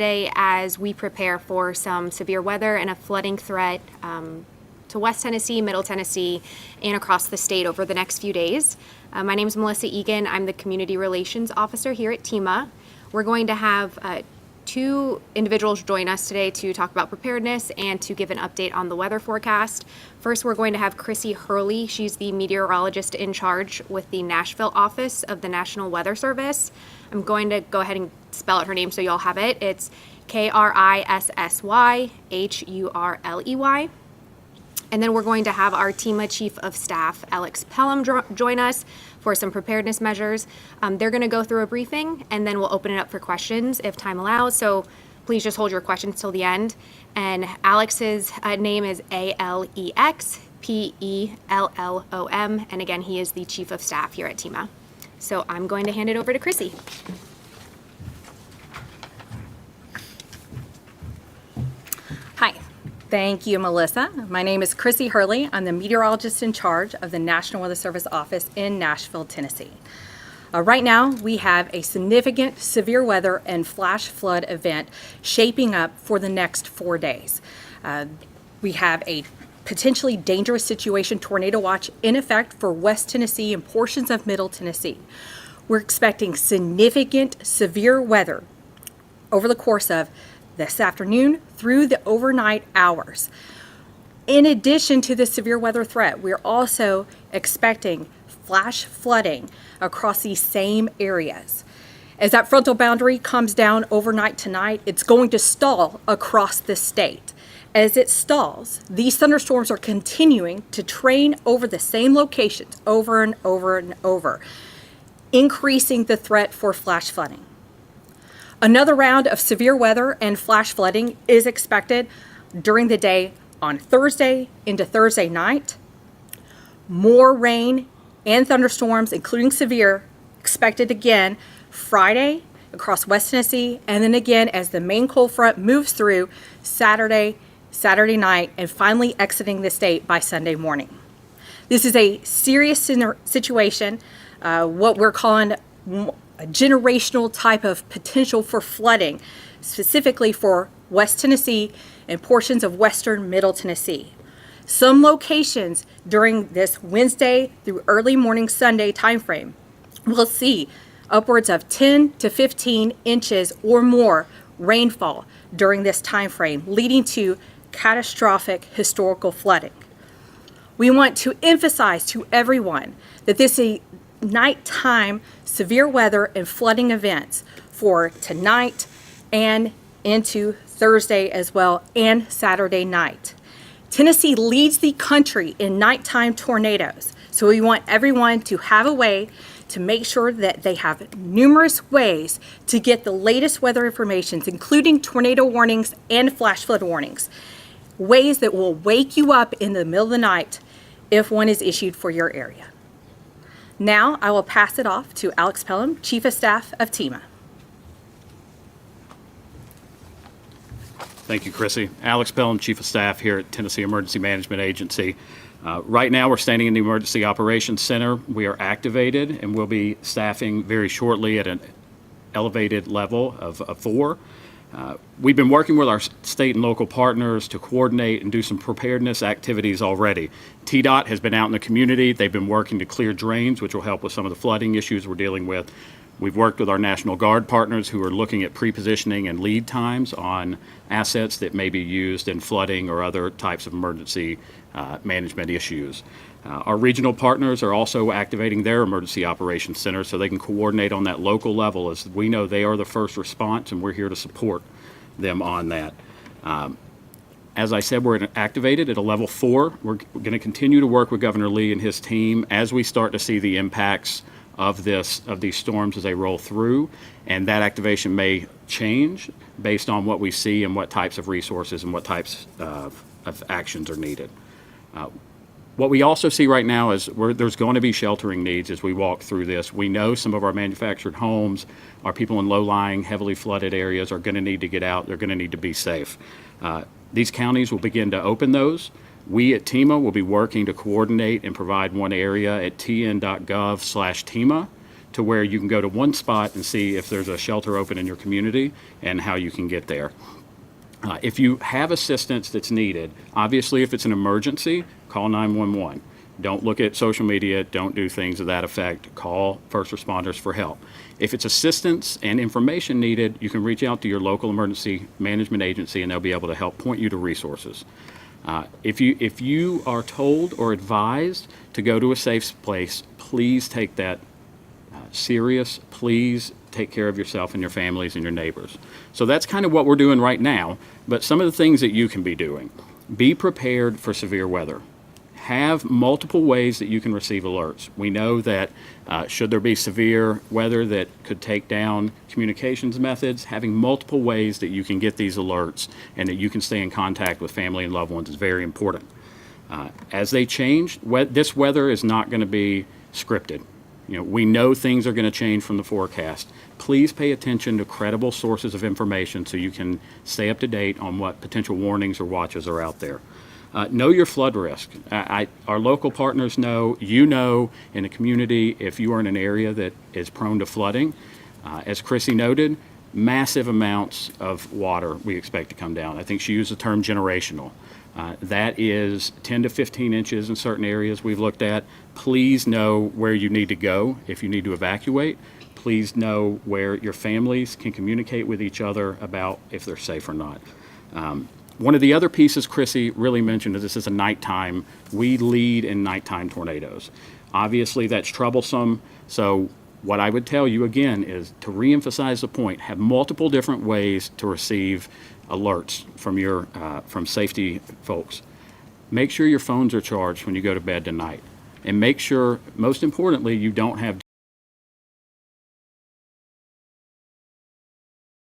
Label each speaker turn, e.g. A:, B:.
A: today as we prepare for some severe weather and a flooding threat to West Tennessee, Middle Tennessee, and across the state over the next few days. My name is Melissa Egan. I'm the Community Relations Officer here at TEMA. We're going to have two individuals join us today to talk about preparedness and to give an update on the weather forecast. First, we're going to have Krissy Hurley. She's the Meteorologist-in-Charge with the Nashville office of the National Weather Service. I'm going to go ahead and spell out her name so y'all have it. It's Krissy-Hurley. And then we're going to have our TEMA Chief of Staff, Pellom, join us for some preparedness measures. They're going to go through a briefing, and then we'll open it up for questions if time allows. So please just hold your questions till the end. And Alex's name is Alexpellom, and again, he is the Chief of Staff here at TEMA. So I'm going to hand it over to Krissy.
B: Hi. Thank you, Melissa. My name is Krissy Hurley. I'm the Meteorologist-in-Charge of the National Weather Service office in Nashville, Tennessee. Right now, we have a significant severe weather and flash flood event shaping up for the next 4 days. We have a potentially dangerous situation tornado watch in effect for West Tennessee and portions of Middle Tennessee. We're expecting significant severe weather over the course of this afternoon through the overnight hours. In addition to the severe weather threat, we're also expecting flash flooding across these same areas. As that frontal boundary comes down overnight tonight, it's going to stall across the state. As it stalls, these thunderstorms are continuing to train over the same locations over and over and over, increasing the threat for flash flooding. Another round of severe weather and flash flooding is expected during the day on Thursday into Thursday night. More rain and thunderstorms, including severe, expected again Friday across West Tennessee, and then again as the main cold front moves through Saturday night, and finally exiting the state by Sunday morning. This is a serious situation, what we're calling a generational type of potential for flooding, specifically for West Tennessee and portions of western Middle Tennessee. Some locations during this Wednesday through early morning Sunday timeframe will see upwards of 10 to 15 inches or more rainfall during this timeframe, leading to catastrophic historical flooding. We want to emphasize to everyone that this is a nighttime severe weather and flooding events for tonight and into Thursday as well, and Saturday night. Tennessee leads the country in nighttime tornadoes, so we want everyone to have a way to make sure that they have numerous ways to get the latest weather information, including tornado warnings and flash flood warnings, ways that will wake you up in the middle of the night if one is issued for your area. Now I will pass it off to Alex Pellom, Chief of Staff of TEMA.
C: Thank you, Krissy. Alex Pellom, Chief of Staff here at Tennessee Emergency Management Agency. Right now we're standing in the Emergency Operations Center. We are activated and we'll be staffing very shortly at an elevated level of 4. We've been working with our state and local partners to coordinate and do some preparedness activities already. TDOT has been out in the community. They've been working to clear drains, which will help with some of the flooding issues we're dealing with. We've worked with our National Guard partners who are looking at pre-positioning and lead times on assets that may be used in flooding or other types of emergency management issues. Our regional partners are also activating their emergency operations center so they can coordinate on that local level, as we know they are the first response and we're here to support them on that. As I said, we're activated at a level 4. We're going to continue to work with Governor Lee and his team as we start to see the impacts of these storms as they roll through, and that activation may change based on what we see and what types of resources and what types of actions are needed. What we also see right now is there's going to be sheltering needs as we walk through this. We know some of our manufactured homes, our people in low-lying, heavily flooded areas are going to need to get out. They're going to need to be safe. These counties will begin to open those. We at TEMA will be working to coordinate and provide one area at tn.gov/TEMA to where you can go to one spot and see if there's a shelter open in your community and how you can get there. If you have assistance that's needed, obviously if it's an emergency, call 911. Don't look at social media, don't do things of that effect. Call first responders for help. If it's assistance and information needed, you can reach out to your local emergency management agency and they'll be able to help point you to resources. If you are told or advised to go to a safe place, please take that serious. Please take care of yourself and your families and your neighbors. So that's kind of what we're doing right now, but some of the things that you can be doing. Be prepared for severe weather. Have multiple ways that you can receive alerts. We know that should there be severe weather that could take down communications methods, having multiple ways that you can get these alerts and that you can stay in contact with family and loved ones is very important. As they change, this weather is not going to be scripted. We know things are going to change from the forecast. Please pay attention to credible sources of information so you can stay up to date on what potential warnings or watches are out there. Know your flood risk. Our local partners know, in the community, if you are in an area that is prone to flooding. As Krissy noted, massive amounts of water we expect to come down. I think she used the term generational. That is 10 to 15 inches in certain areas we've looked at. Please know where you need to go if you need to evacuate. Please know where your families can communicate with each other about if they're safe or not. One of the other pieces Krissy really mentioned is this is a nighttime. We lead in nighttime tornadoes. Obviously, that's troublesome. So what I would tell you again is to reemphasize the point, have multiple different ways to receive alerts from safety folks. Make sure your phones are charged when you go to bed tonight. And make sure, most importantly, you don't have